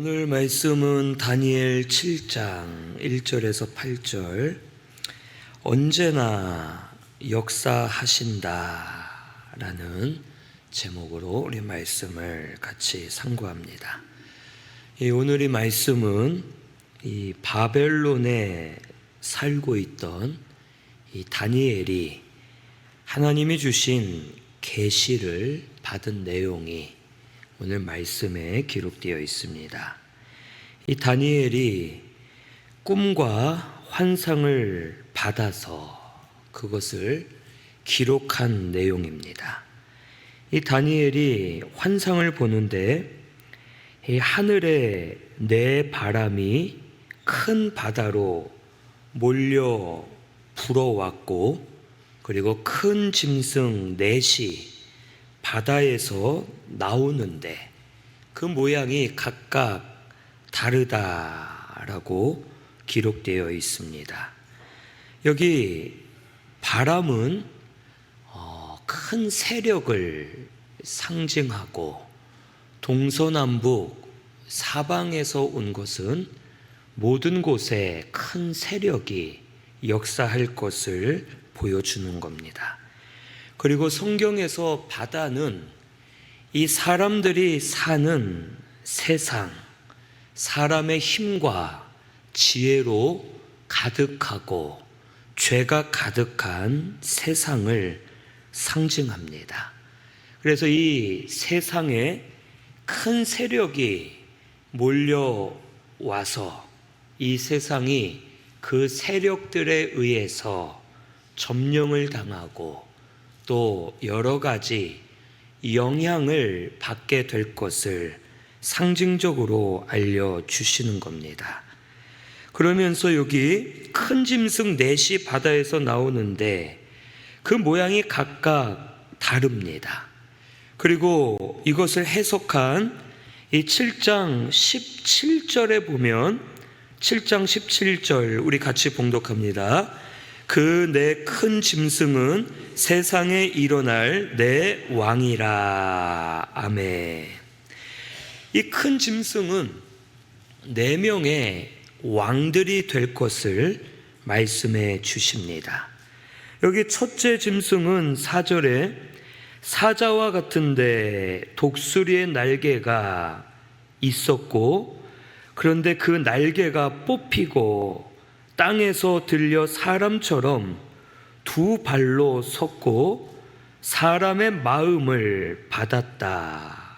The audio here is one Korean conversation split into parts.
오늘 말씀은 다니엘 7장 1절에서 8절. 언제나 역사하신다 라는 제목으로 우리 말씀을 같이 상고합니다. 오늘 이 말씀은 이 바벨론에 살고 있던 이 다니엘이 하나님이 주신 계시를 받은 내용이 오늘 말씀에 기록되어 있습니다. 이 다니엘이 꿈과 환상을 받아서 그것을 기록한 내용입니다. 이 다니엘이 환상을 보는데 이 하늘에 네 바람이 큰 바다로 몰려 불어왔고, 그리고 큰 짐승 넷이 바다에서 나오는데 그 모양이 각각 다르다라고 기록되어 있습니다. 여기 바람은 큰 세력을 상징하고, 동서남북 사방에서 온 것은 모든 곳에 큰 세력이 역사할 것을 보여주는 겁니다. 그리고 성경에서 바다는 이 사람들이 사는 세상, 사람의 힘과 지혜로 가득하고 죄가 가득한 세상을 상징합니다. 그래서 이 세상에 큰 세력이 몰려와서 이 세상이 그 세력들에 의해서 점령을 당하고 또 여러 가지 영향을 받게 될 것을 상징적으로 알려주시는 겁니다. 그러면서 여기 큰 짐승 넷이 바다에서 나오는데 그 모양이 각각 다릅니다. 그리고 이것을 해석한 이 7장 17절에 보면, 7장 17절 우리 같이 봉독합니다. 그 내 큰 짐승은 세상에 일어날 내 왕이라. 아멘. 이 큰 짐승은 4명의 왕들이 될 것을 말씀해 주십니다. 여기 첫째 짐승은 4절에 사자와 같은데 독수리의 날개가 있었고, 그런데 그 날개가 뽑히고 땅에서 들려 사람처럼 두 발로 섰고 사람의 마음을 받았다라고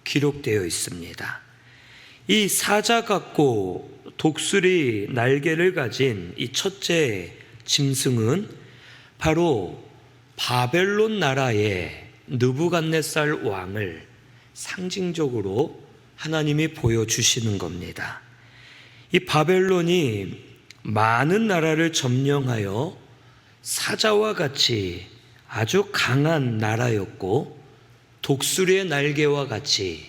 기록되어 있습니다. 이 사자 같고 독수리 날개를 가진 이 첫째 짐승은 바로 바벨론 나라의 느부갓네살 왕을 상징적으로 하나님이 보여주시는 겁니다. 이 바벨론이 많은 나라를 점령하여 사자와 같이 아주 강한 나라였고, 독수리의 날개와 같이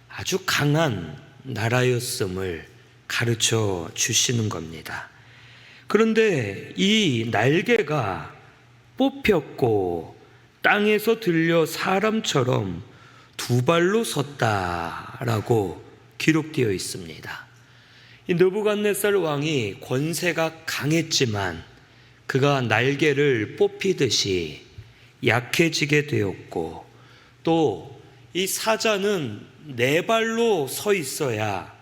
아주 강한 나라였음을 가르쳐 주시는 겁니다. 그런데 이 날개가 뽑혔고 땅에서 들려 사람처럼 두 발로 섰다라고 기록되어 있습니다. 이 느부갓네살 왕이 권세가 강했지만 그가 날개를 뽑히듯이 약해지게 되었고, 또 이 사자는 4발로 서 있어야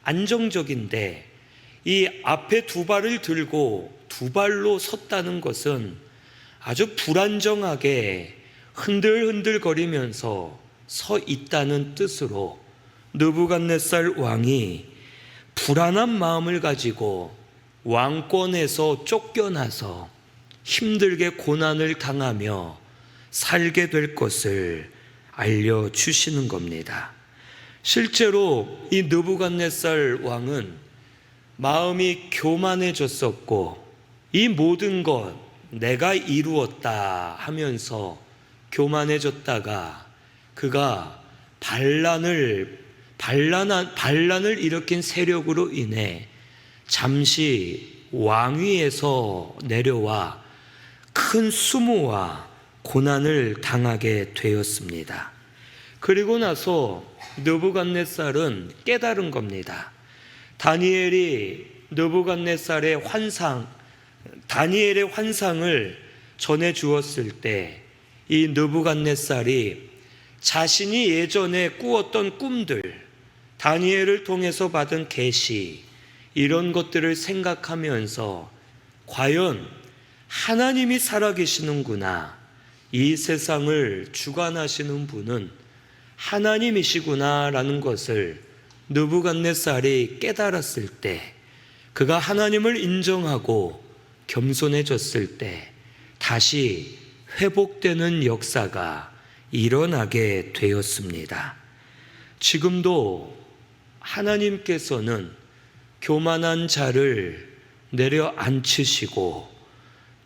안정적인데 이 앞에 2발을 들고 2발로 섰다는 것은 아주 불안정하게 흔들흔들거리면서 서 있다는 뜻으로 느부갓네살 왕이 불안한 마음을 가지고 왕권에서 쫓겨나서 힘들게 고난을 당하며 살게 될 것을 알려주시는 겁니다. 실제로 이 느부갓네살 왕은 마음이 교만해졌었고, 이 모든 것 내가 이루었다 하면서 교만해졌다가 그가 반란을 일으킨 세력으로 인해 잠시 왕위에서 내려와 큰 수모와 고난을 당하게 되었습니다. 그리고 나서 느부갓네살은 깨달은 겁니다. 다니엘의 환상을 전해 주었을 때 이 느부갓네살이 자신이 예전에 꾸었던 꿈들, 다니엘을 통해서 받은 계시, 이런 것들을 생각하면서 과연 하나님이 살아계시는구나, 이 세상을 주관하시는 분은 하나님이시구나라는 것을 느부갓네살이 깨달았을 때, 그가 하나님을 인정하고 겸손해졌을 때 다시 회복되는 역사가 일어나게 되었습니다. 지금도 하나님께서는 교만한 자를 내려앉히시고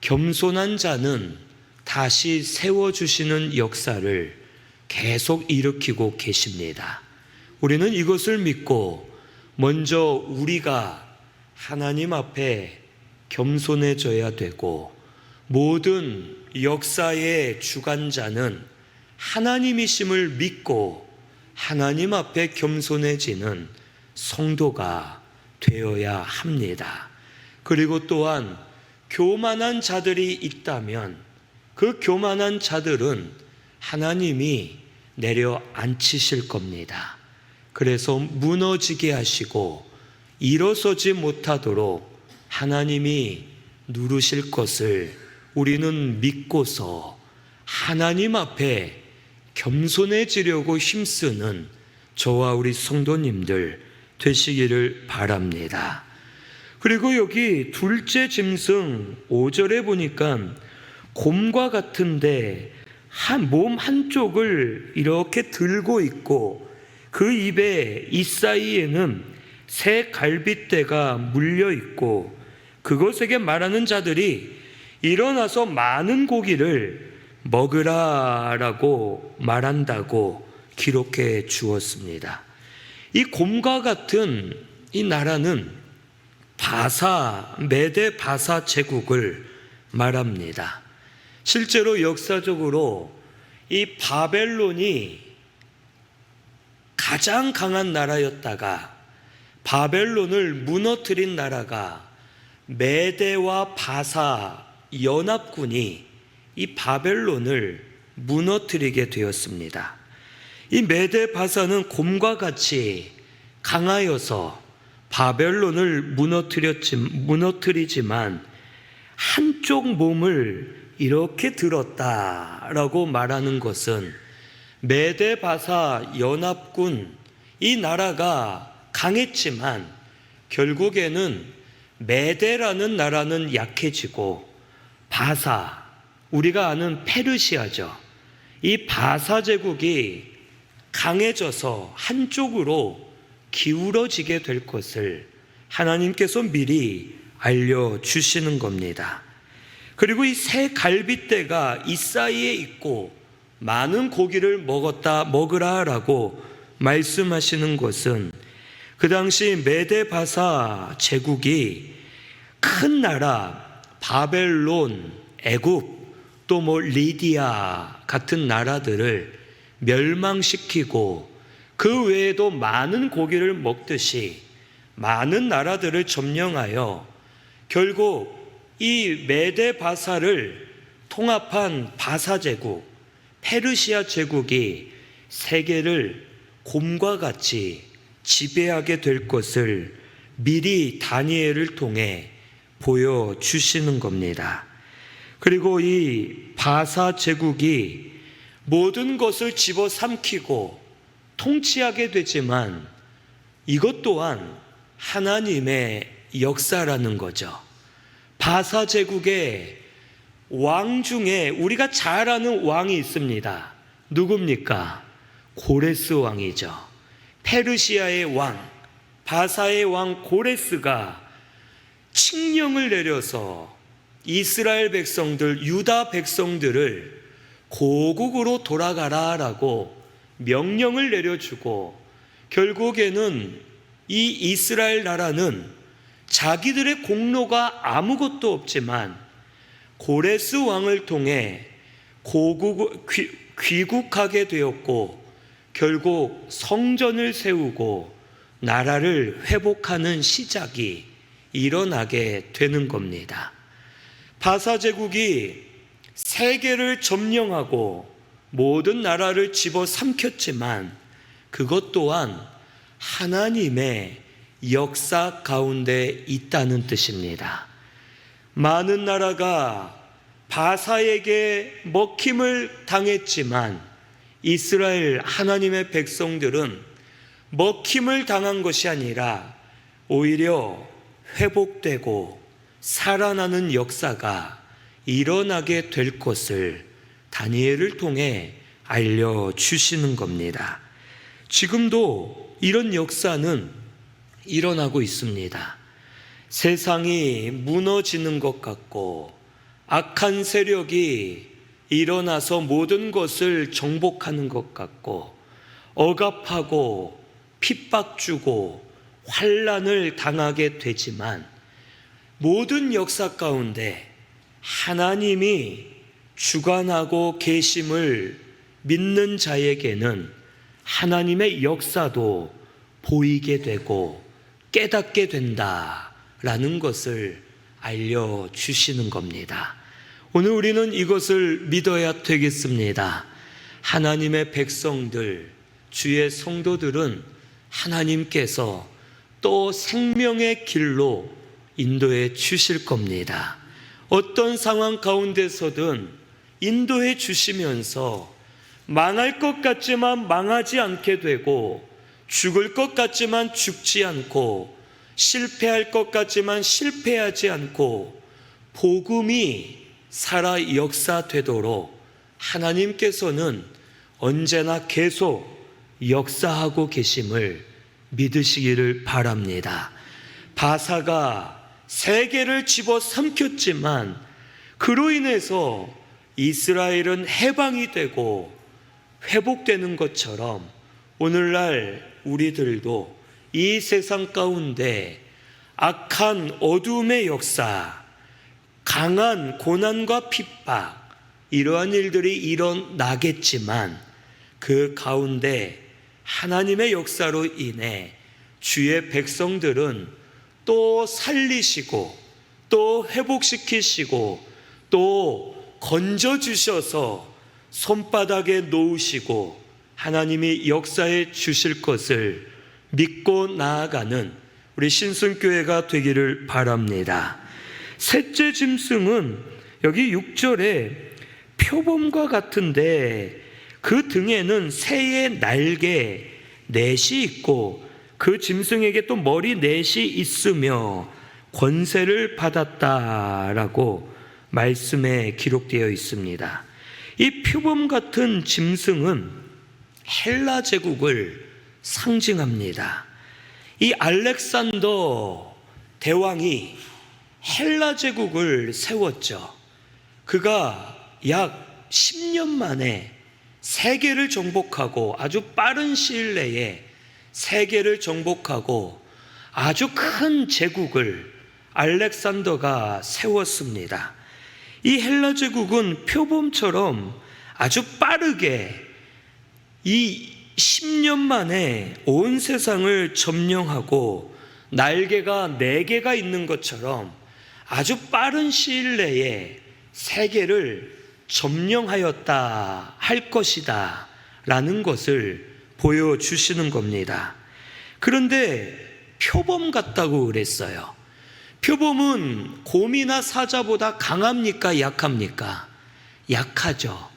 겸손한 자는 다시 세워주시는 역사를 계속 일으키고 계십니다. 우리는 이것을 믿고 먼저 우리가 하나님 앞에 겸손해져야 되고, 모든 역사의 주관자는 하나님이심을 믿고 하나님 앞에 겸손해지는 성도가 되어야 합니다. 그리고 또한 교만한 자들이 있다면 그 교만한 자들은 하나님이 내려앉히실 겁니다. 그래서 무너지게 하시고 일어서지 못하도록 하나님이 누르실 것을 우리는 믿고서 하나님 앞에 겸손해지려고 힘쓰는 저와 우리 성도님들 되시기를 바랍니다. 그리고 여기 둘째 짐승 5절에 보니까 곰과 같은데 몸 한쪽을 이렇게 들고 있고 그 입에 이 사이에는 새 갈빗대가 물려 있고 그것에게 말하는 자들이 일어나서 많은 고기를 먹으라라고 말한다고 기록해 주었습니다. 이 곰과 같은 이 나라는 메데 바사 제국을 말합니다. 실제로 역사적으로 이 바벨론이 가장 강한 나라였다가 바벨론을 무너뜨린 나라가 메데와 바사 연합군이 이 바벨론을 무너뜨리게 되었습니다. 이 메데 바사는 곰과 같이 강하여서 바벨론을 무너뜨리지만 한쪽 몸을 이렇게 들었다라고 말하는 것은 메데 바사 연합군, 이 나라가 강했지만 결국에는 메데라는 나라는 약해지고 바사, 우리가 아는 페르시아죠. 이 바사 제국이 강해져서 한쪽으로 기울어지게 될 것을 하나님께서 미리 알려주시는 겁니다. 그리고 이 새 갈빗대가 이 사이에 있고 많은 고기를 먹으라라고 말씀하시는 것은 그 당시 메데 바사 제국이 큰 나라 바벨론, 애굽, 또 리디아 같은 나라들을 멸망시키고 그 외에도 많은 고기를 먹듯이 많은 나라들을 점령하여 결국 이 메데 바사를 통합한 바사 제국, 페르시아 제국이 세계를 곰과 같이 지배하게 될 것을 미리 다니엘을 통해 보여주시는 겁니다. 그리고 이 바사 제국이 모든 것을 집어삼키고 통치하게 되지만 이것 또한 하나님의 역사라는 거죠. 바사 제국의 왕 중에 우리가 잘 아는 왕이 있습니다. 누굽니까? 고레스 왕이죠. 페르시아의 왕, 바사의 왕 고레스가 칙령을 내려서 이스라엘 백성들, 유다 백성들을 고국으로 돌아가라라고 명령을 내려주고 결국에는 이 이스라엘 나라는 자기들의 공로가 아무것도 없지만 고레스 왕을 통해 귀국하게 되었고 결국 성전을 세우고 나라를 회복하는 시작이 일어나게 되는 겁니다. 바사 제국이 세계를 점령하고 모든 나라를 집어삼켰지만 그것 또한 하나님의 역사 가운데 있다는 뜻입니다. 많은 나라가 바사에게 먹힘을 당했지만 이스라엘 하나님의 백성들은 먹힘을 당한 것이 아니라 오히려 회복되고 살아나는 역사가 일어나게 될 것을 다니엘을 통해 알려주시는 겁니다. 지금도 이런 역사는 일어나고 있습니다. 세상이 무너지는 것 같고 악한 세력이 일어나서 모든 것을 정복하는 것 같고 억압하고 핍박주고 환난을 당하게 되지만 모든 역사 가운데 하나님이 주관하고 계심을 믿는 자에게는 하나님의 역사도 보이게 되고 깨닫게 된다라는 것을 알려주시는 겁니다. 오늘 우리는 이것을 믿어야 되겠습니다. 하나님의 백성들, 주의 성도들은 하나님께서 또 생명의 길로 인도해 주실 겁니다. 어떤 상황 가운데서든 인도해 주시면서 망할 것 같지만 망하지 않게 되고 죽을 것 같지만 죽지 않고 실패할 것 같지만 실패하지 않고 복음이 살아 역사되도록 하나님께서는 언제나 계속 역사하고 계심을 믿으시기를 바랍니다. 바사가 세계를 집어삼켰지만 그로 인해서 이스라엘은 해방이 되고 회복되는 것처럼 오늘날 우리들도 이 세상 가운데 악한 어둠의 역사, 강한 고난과 핍박, 이러한 일들이 일어나겠지만 그 가운데 하나님의 역사로 인해 주의 백성들은 또 살리시고 또 회복시키시고 또 건져주셔서 손바닥에 놓으시고 하나님이 역사해 주실 것을 믿고 나아가는 우리 신순교회가 되기를 바랍니다. 셋째 짐승은 여기 6절에 표범과 같은데 그 등에는 새의 날개 넷이 있고 그 짐승에게 또 머리 넷이 있으며 권세를 받았다라고 말씀에 기록되어 있습니다. 이 표범 같은 짐승은 헬라 제국을 상징합니다. 이 알렉산더 대왕이 헬라 제국을 세웠죠. 그가 약 10년 만에 세계를 정복하고 아주 빠른 시일 내에 세계를 정복하고 아주 큰 제국을 알렉산더가 세웠습니다. 이 헬라 제국은 표범처럼 아주 빠르게 이 10년 만에 온 세상을 점령하고 날개가 4개가 있는 것처럼 아주 빠른 시일 내에 세계를 점령하였다 할 것이다 라는 것을 보여주시는 겁니다. 그런데 표범 같다고 그랬어요. 표범은 곰이나 사자보다 강합니까? 약합니까? 약하죠.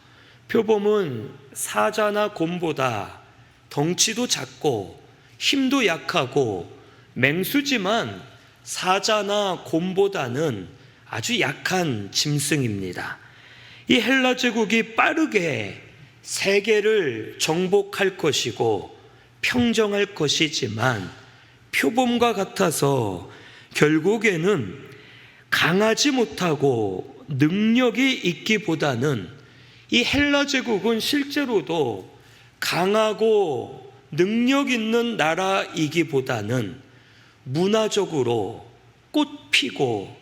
표범은 사자나 곰보다 덩치도 작고 힘도 약하고 맹수지만 사자나 곰보다는 아주 약한 짐승입니다. 이 헬라 제국이 빠르게 세계를 정복할 것이고 평정할 것이지만 표범과 같아서 결국에는 강하지 못하고 능력이 있기보다는 이 헬라 제국은 실제로도 강하고 능력 있는 나라이기보다는 문화적으로 꽃피고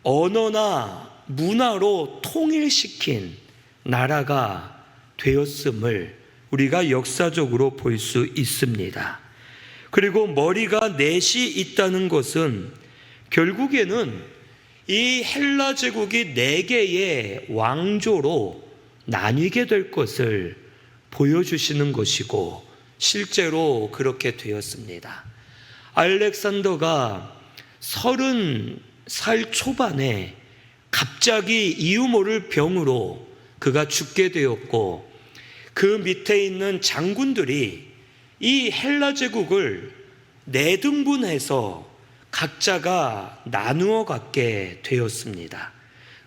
언어나 문화로 통일시킨 나라가 되었음을 우리가 역사적으로 볼 수 있습니다. 그리고 머리가 넷이 있다는 것은 결국에는 이 헬라 제국이 4개의 왕조로 나뉘게 될 것을 보여주시는 것이고 실제로 그렇게 되었습니다. 알렉산더가 30살 초반에 갑자기 이유 모를 병으로 그가 죽게 되었고 그 밑에 있는 장군들이 이 헬라 제국을 4등분해서 각자가 나누어 갖게 되었습니다.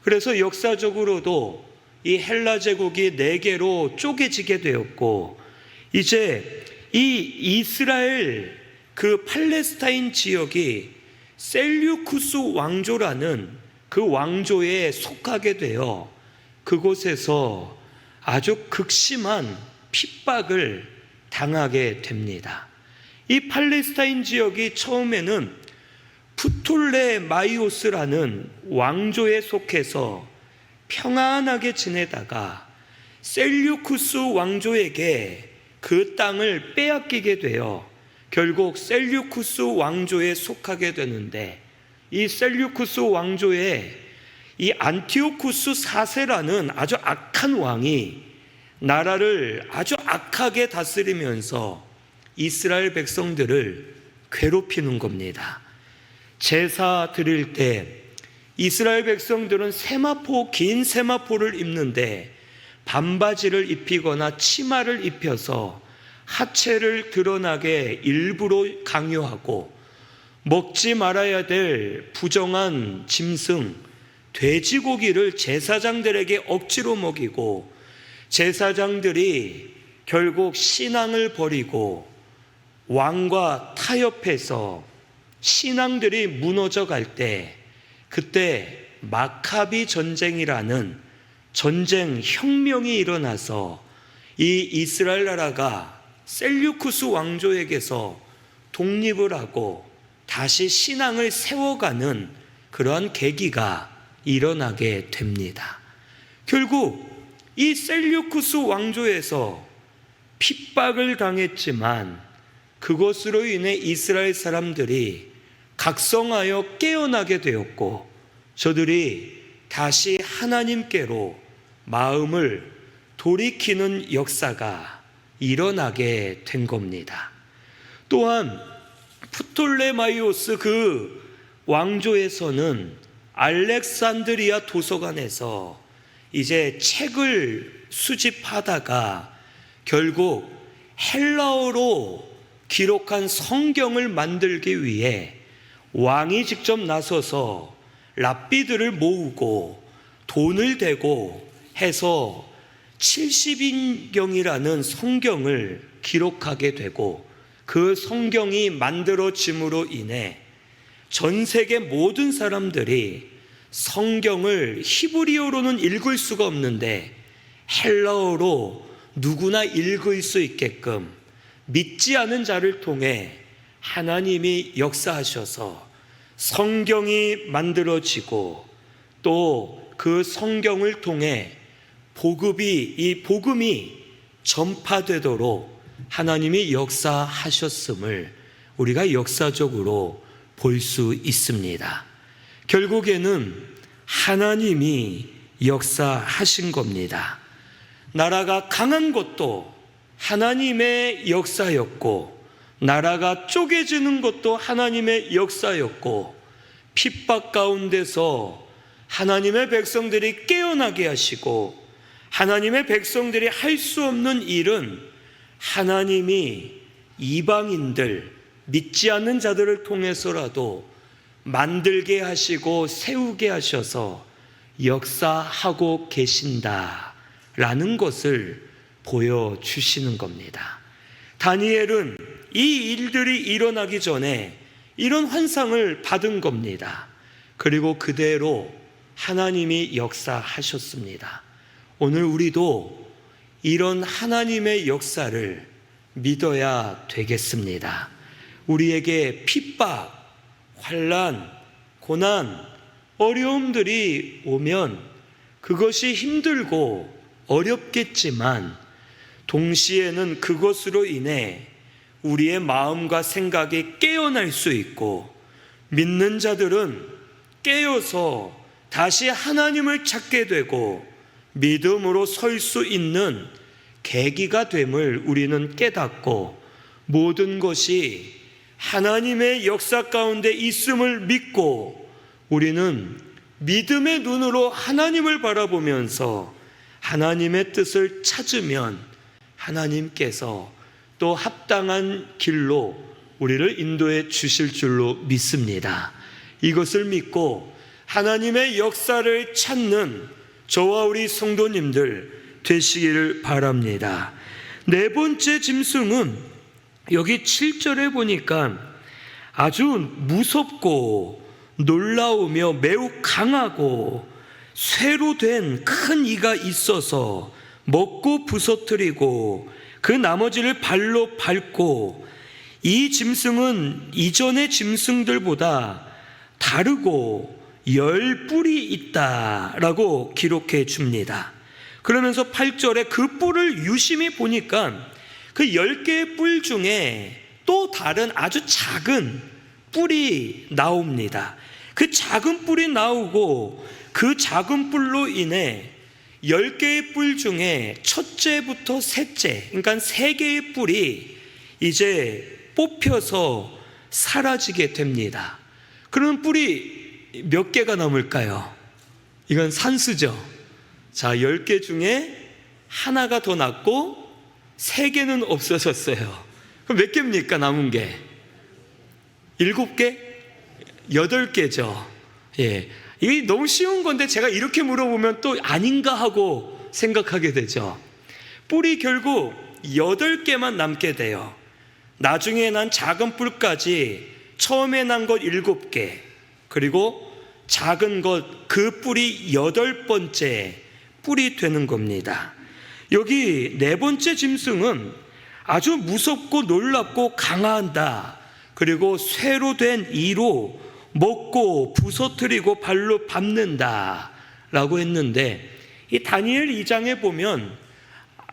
그래서 역사적으로도 이 헬라 제국이 4개로 쪼개지게 되었고 이제 이 이스라엘 그 팔레스타인 지역이 셀류쿠스 왕조라는 그 왕조에 속하게 되어 그곳에서 아주 극심한 핍박을 당하게 됩니다. 이 팔레스타인 지역이 처음에는 프톨레마이오스라는 왕조에 속해서 평안하게 지내다가 셀류쿠스 왕조에게 그 땅을 빼앗기게 되어 결국 셀류쿠스 왕조에 속하게 되는데 이 셀류쿠스 왕조에 이 안티오쿠스 4세라는 아주 악한 왕이 나라를 아주 악하게 다스리면서 이스라엘 백성들을 괴롭히는 겁니다. 제사 드릴 때 이스라엘 백성들은 긴 세마포를 입는데 반바지를 입히거나 치마를 입혀서 하체를 드러나게 일부러 강요하고 먹지 말아야 될 부정한 짐승, 돼지고기를 제사장들에게 억지로 먹이고 제사장들이 결국 신앙을 버리고 왕과 타협해서 신앙들이 무너져 갈 때 그때 마카비 전쟁이라는 전쟁 혁명이 일어나서 이 이스라엘 나라가 셀류쿠스 왕조에게서 독립을 하고 다시 신앙을 세워가는 그러한 계기가 일어나게 됩니다. 결국 이 셀류쿠스 왕조에서 핍박을 당했지만 그것으로 인해 이스라엘 사람들이 각성하여 깨어나게 되었고 저들이 다시 하나님께로 마음을 돌이키는 역사가 일어나게 된 겁니다. 또한 프톨레마이오스 그 왕조에서는 알렉산드리아 도서관에서 이제 책을 수집하다가 결국 헬라어로 기록한 성경을 만들기 위해 왕이 직접 나서서 랍비들을 모으고 돈을 대고 해서 70인경이라는 성경을 기록하게 되고 그 성경이 만들어짐으로 인해 전 세계 모든 사람들이 성경을 히브리어로는 읽을 수가 없는데 헬라어로 누구나 읽을 수 있게끔 믿지 않은 자를 통해 하나님이 역사하셔서 성경이 만들어지고 또 그 성경을 통해 이 복음이 전파되도록 하나님이 역사하셨음을 우리가 역사적으로 볼 수 있습니다. 결국에는 하나님이 역사하신 겁니다. 나라가 강한 것도 하나님의 역사였고 나라가 쪼개지는 것도 하나님의 역사였고 핍박 가운데서 하나님의 백성들이 깨어나게 하시고 하나님의 백성들이 할 수 없는 일은 하나님이 이방인들 믿지 않는 자들을 통해서라도 만들게 하시고 세우게 하셔서 역사하고 계신다라는 것을 보여주시는 겁니다. 다니엘은 이 일들이 일어나기 전에 이런 환상을 받은 겁니다. 그리고 그대로 하나님이 역사하셨습니다. 오늘 우리도 이런 하나님의 역사를 믿어야 되겠습니다. 우리에게 핍박, 환난, 고난, 어려움들이 오면 그것이 힘들고 어렵겠지만 동시에는 그것으로 인해 우리의 마음과 생각이 깨어날 수 있고, 믿는 자들은 깨어서 다시 하나님을 찾게 되고 믿음으로 설 수 있는 계기가 됨을 우리는 깨닫고, 모든 것이 하나님의 역사 가운데 있음을 믿고 우리는 믿음의 눈으로 하나님을 바라보면서 하나님의 뜻을 찾으면 하나님께서 또 합당한 길로 우리를 인도해 주실 줄로 믿습니다. 이것을 믿고 하나님의 역사를 찾는 저와 우리 성도님들 되시기를 바랍니다. 네 번째 짐승은 여기 7절에 보니까 아주 무섭고 놀라우며 매우 강하고 쇠로 된 큰 이가 있어서 먹고 부서뜨리고 그 나머지를 발로 밟고, 이 짐승은 이전의 짐승들보다 다르고 10뿔이 있다라고 기록해 줍니다. 그러면서 8절에 그 뿔을 유심히 보니까 그 10개의 뿔 중에 또 다른 아주 작은 뿔이 나옵니다. 그 작은 뿔이 나오고 그 작은 뿔로 인해 10개의 뿔 중에 첫째부터 셋째, 그러니까 3개의 뿔이 이제 뽑혀서 사라지게 됩니다. 그러면 뿔이 몇 개가 남을까요? 이건 산수죠. 자, 10개 중에 하나가 더 남고 3개는 없어졌어요. 그럼 몇 개입니까? 남은 게 7개? 8개죠. 예. 이게 너무 쉬운 건데 제가 이렇게 물어보면 또 아닌가 하고 생각하게 되죠. 뿔이 결국 8개만 남게 돼요. 나중에 난 작은 뿔까지 처음에 난 것 7개, 그리고 작은 것 그 뿔이 8번째 뿔이 되는 겁니다. 여기 네 번째 짐승은 아주 무섭고 놀랍고 강하다, 그리고 쇠로 된 이로 먹고 부서뜨리고 발로 밟는다 라고 했는데, 이 다니엘 2장에 보면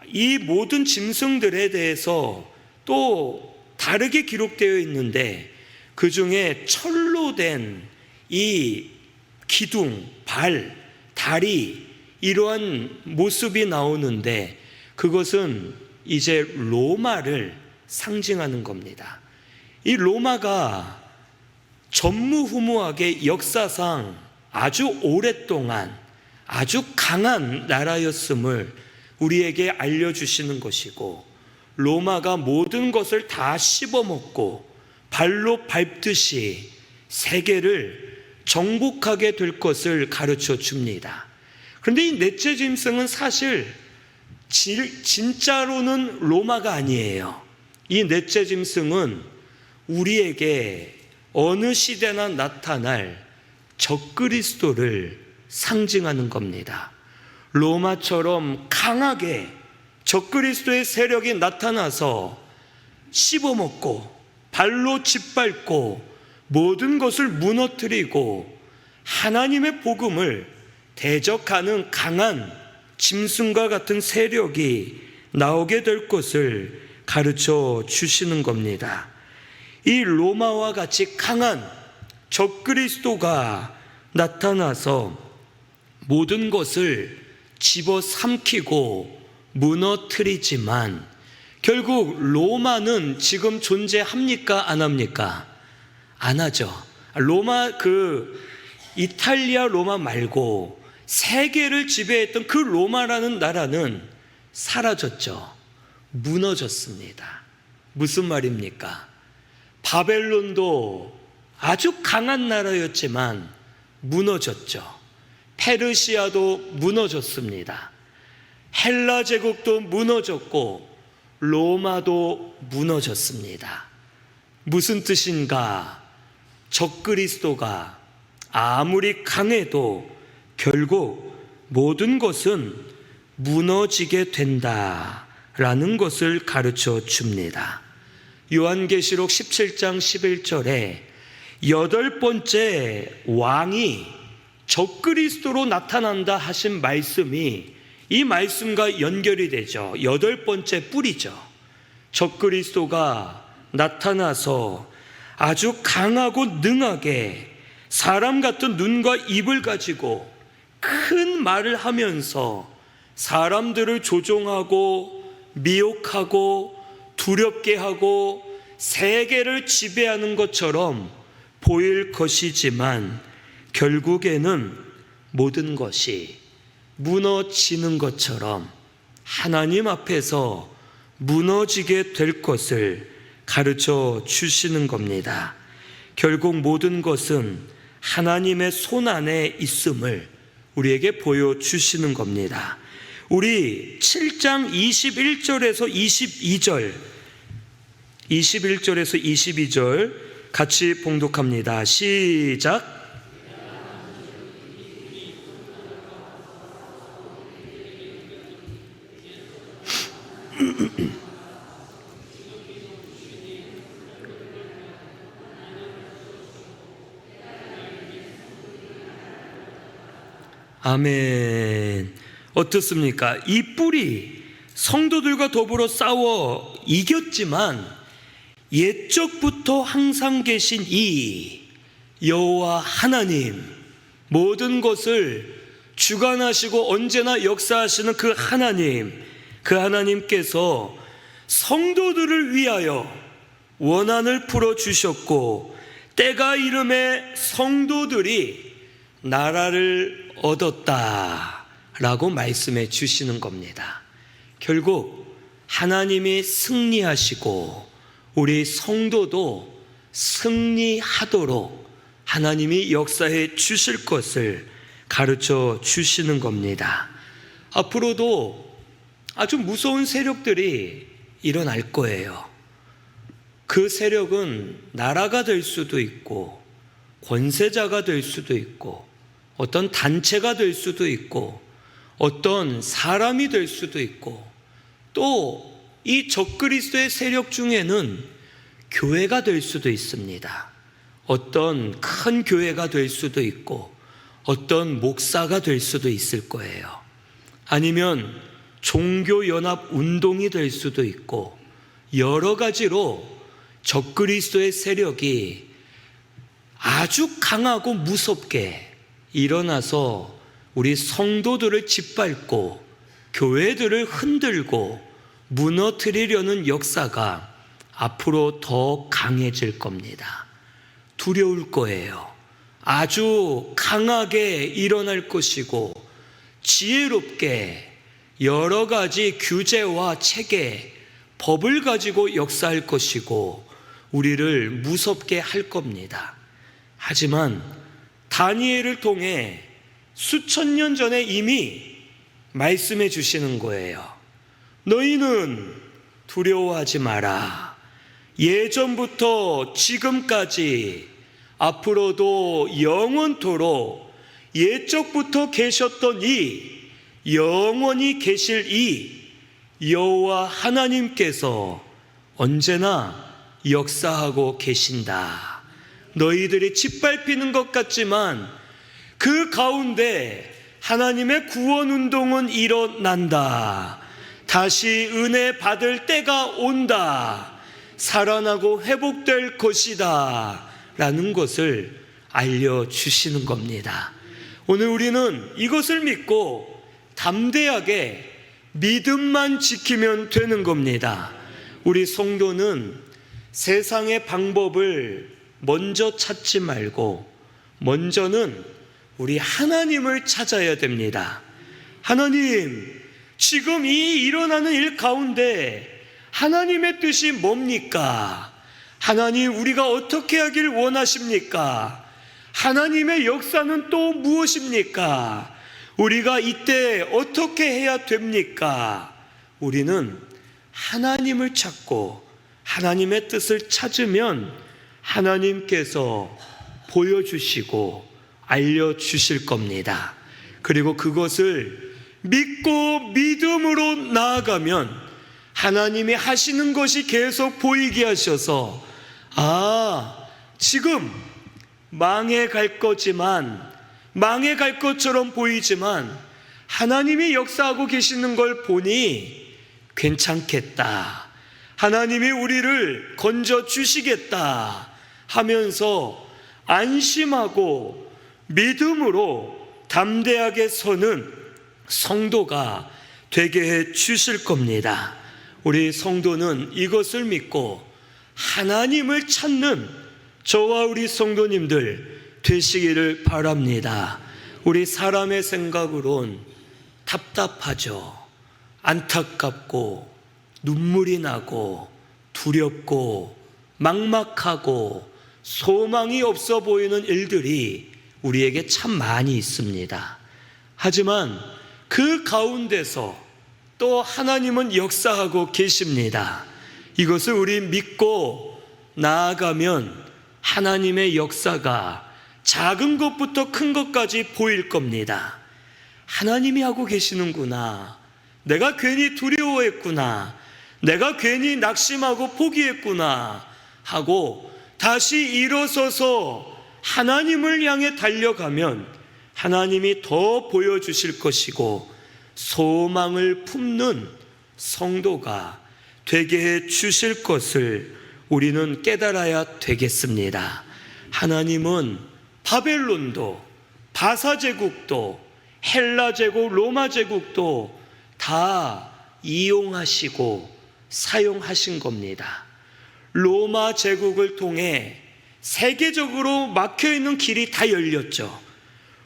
이 모든 짐승들에 대해서 또 다르게 기록되어 있는데, 그 중에 철로 된 이 기둥, 발, 다리, 이러한 모습이 나오는데 그것은 이제 로마를 상징하는 겁니다. 이 로마가 전무후무하게 역사상 아주 오랫동안 아주 강한 나라였음을 우리에게 알려주시는 것이고, 로마가 모든 것을 다 씹어먹고 발로 밟듯이 세계를 정복하게 될 것을 가르쳐 줍니다. 그런데 이 넷째 짐승은 사실 진짜로는 로마가 아니에요. 이 넷째 짐승은 우리에게 어느 시대나 나타날 적그리스도를 상징하는 겁니다. 로마처럼 강하게 적그리스도의 세력이 나타나서 씹어먹고 발로 짓밟고 모든 것을 무너뜨리고 하나님의 복음을 대적하는 강한 짐승과 같은 세력이 나오게 될 것을 가르쳐 주시는 겁니다. 이 로마와 같이 강한 적그리스도가 나타나서 모든 것을 집어삼키고 무너뜨리지만, 결국 로마는 지금 존재합니까? 안 합니까? 안 하죠. 이탈리아 로마 말고 세계를 지배했던 그 로마라는 나라는 사라졌죠. 무너졌습니다. 무슨 말입니까? 바벨론도 아주 강한 나라였지만 무너졌죠. 페르시아도 무너졌습니다. 헬라 제국도 무너졌고 로마도 무너졌습니다. 무슨 뜻인가? 적그리스도가 아무리 강해도 결국 모든 것은 무너지게 된다라는 것을 가르쳐 줍니다. 요한계시록 17장 11절에 8번째 왕이 적그리스도로 나타난다 하신 말씀이 이 이 말씀과 연결이 되죠. 8번째 뿌리죠. 적그리스도가 나타나서 아주 강하고 능하게 사람 같은 눈과 입을 가지고 큰 말을 하면서 사람들을 조종하고 미혹하고 두렵게 하고 세계를 지배하는 것처럼 보일 것이지만 결국에는 모든 것이 무너지는 것처럼 하나님 앞에서 무너지게 될 것을 가르쳐 주시는 겁니다. 결국 모든 것은 하나님의 손 안에 있음을 우리에게 보여주시는 겁니다. 우리 7장 21절에서 22절 같이 봉독합니다. 시작. 아멘. 어떻습니까? 이 뿔이 성도들과 더불어 싸워 이겼지만 옛적부터 항상 계신 이 여호와 하나님, 모든 것을 주관하시고 언제나 역사하시는 그 하나님께서 성도들을 위하여 원한을 풀어주셨고 때가 이름에 성도들이 나라를 얻었다라고 말씀해 주시는 겁니다. 결국 하나님이 승리하시고 우리 성도도 승리하도록 하나님이 역사해 주실 것을 가르쳐 주시는 겁니다. 앞으로도 아주 무서운 세력들이 일어날 거예요. 그 세력은 나라가 될 수도 있고 권세자가 될 수도 있고 어떤 단체가 될 수도 있고 어떤 사람이 될 수도 있고 또 이 적그리스도의 세력 중에는 교회가 될 수도 있습니다. 어떤 큰 교회가 될 수도 있고 어떤 목사가 될 수도 있을 거예요. 아니면 종교연합운동이 될 수도 있고 여러 가지로 적그리스도의 세력이 아주 강하고 무섭게 일어나서 우리 성도들을 짓밟고 교회들을 흔들고 무너뜨리려는 역사가 앞으로 더 강해질 겁니다. 두려울 거예요. 아주 강하게 일어날 것이고 지혜롭게 여러 가지 규제와 체계, 법을 가지고 역사할 것이고 우리를 무섭게 할 겁니다. 하지만 다니엘을 통해 수천 년 전에 이미 말씀해 주시는 거예요. 너희는 두려워하지 마라. 예전부터 지금까지 앞으로도 영원토록 옛적부터 계셨던 이 영원히 계실 이 여호와 하나님께서 언제나 역사하고 계신다. 너희들이 짓밟히는 것 같지만 그 가운데 하나님의 구원 운동은 일어난다. 다시 은혜 받을 때가 온다. 살아나고 회복될 것이다. 라는 것을 알려주시는 겁니다. 오늘 우리는 이것을 믿고 담대하게 믿음만 지키면 되는 겁니다. 우리 성도는 세상의 방법을 먼저 찾지 말고 먼저는 우리 하나님을 찾아야 됩니다. 하나님, 지금 이 일어나는 일 가운데 하나님의 뜻이 뭡니까? 하나님, 우리가 어떻게 하길 원하십니까? 하나님의 역사는 또 무엇입니까? 우리가 이때 어떻게 해야 됩니까? 우리는 하나님을 찾고 하나님의 뜻을 찾으면 하나님께서 보여주시고 알려주실 겁니다. 그리고 그것을 믿고 믿음으로 나아가면 하나님이 하시는 것이 계속 보이게 하셔서 지금 망해갈 것처럼 보이지만 하나님이 역사하고 계시는 걸 보니 괜찮겠다, 하나님이 우리를 건져 주시겠다 하면서 안심하고 믿음으로 담대하게 서는 성도가 되게 해 주실 겁니다. 우리 성도는 이것을 믿고 하나님을 찾는 저와 우리 성도님들 되시기를 바랍니다. 우리 사람의 생각으론 답답하죠. 안타깝고 눈물이 나고 두렵고 막막하고 소망이 없어 보이는 일들이 우리에게 참 많이 있습니다. 하지만 그 가운데서 또 하나님은 역사하고 계십니다. 이것을 우리 믿고 나아가면 하나님의 역사가 작은 것부터 큰 것까지 보일 겁니다. 하나님이 하고 계시는구나, 내가 괜히 두려워했구나, 내가 괜히 낙심하고 포기했구나 하고 다시 일어서서 하나님을 향해 달려가면 하나님이 더 보여주실 것이고 소망을 품는 성도가 되게 해 주실 것을 우리는 깨달아야 되겠습니다. 하나님은 바벨론도, 바사제국도, 헬라제국, 로마제국도 다 이용하시고 사용하신 겁니다. 로마 제국을 통해 세계적으로 막혀있는 길이 다 열렸죠.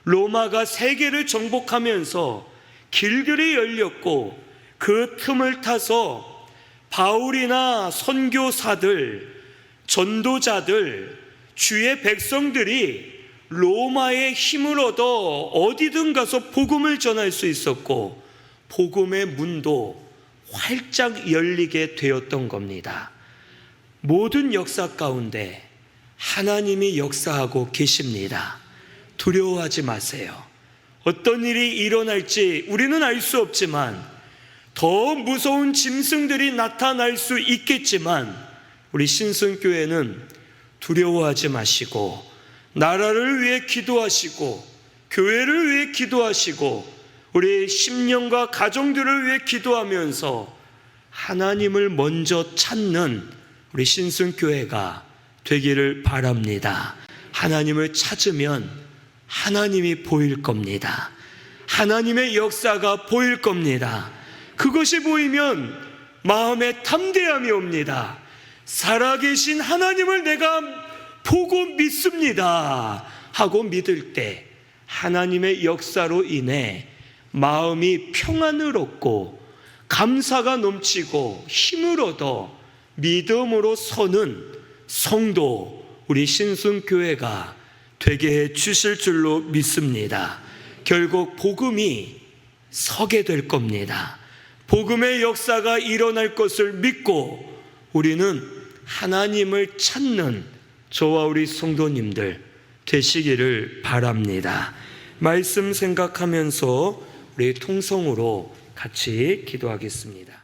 로마가 세계를 정복하면서 길들이 열렸고 그 틈을 타서 바울이나 선교사들, 전도자들, 주의 백성들이 로마의 힘을 얻어 어디든 가서 복음을 전할 수 있었고 복음의 문도 활짝 열리게 되었던 겁니다. 모든 역사 가운데 하나님이 역사하고 계십니다. 두려워하지 마세요. 어떤 일이 일어날지 우리는 알 수 없지만, 더 무서운 짐승들이 나타날 수 있겠지만, 우리 신성교회는 두려워하지 마시고 나라를 위해 기도하시고 교회를 위해 기도하시고 우리 심령과 가정들을 위해 기도하면서 하나님을 먼저 찾는 우리 신성교회가 되기를 바랍니다. 하나님을 찾으면 하나님이 보일 겁니다. 하나님의 역사가 보일 겁니다. 그것이 보이면 마음에 담대함이 옵니다. 살아계신 하나님을 내가 보고 믿습니다 하고 믿을 때 하나님의 역사로 인해 마음이 평안을 얻고 감사가 넘치고 힘을 얻어 믿음으로 서는 성도, 우리 신순교회가 되게 해 주실 줄로 믿습니다. 결국 복음이 서게 될 겁니다. 복음의 역사가 일어날 것을 믿고 우리는 하나님을 찾는 저와 우리 성도님들 되시기를 바랍니다. 말씀 생각하면서 우리 통성으로 같이 기도하겠습니다.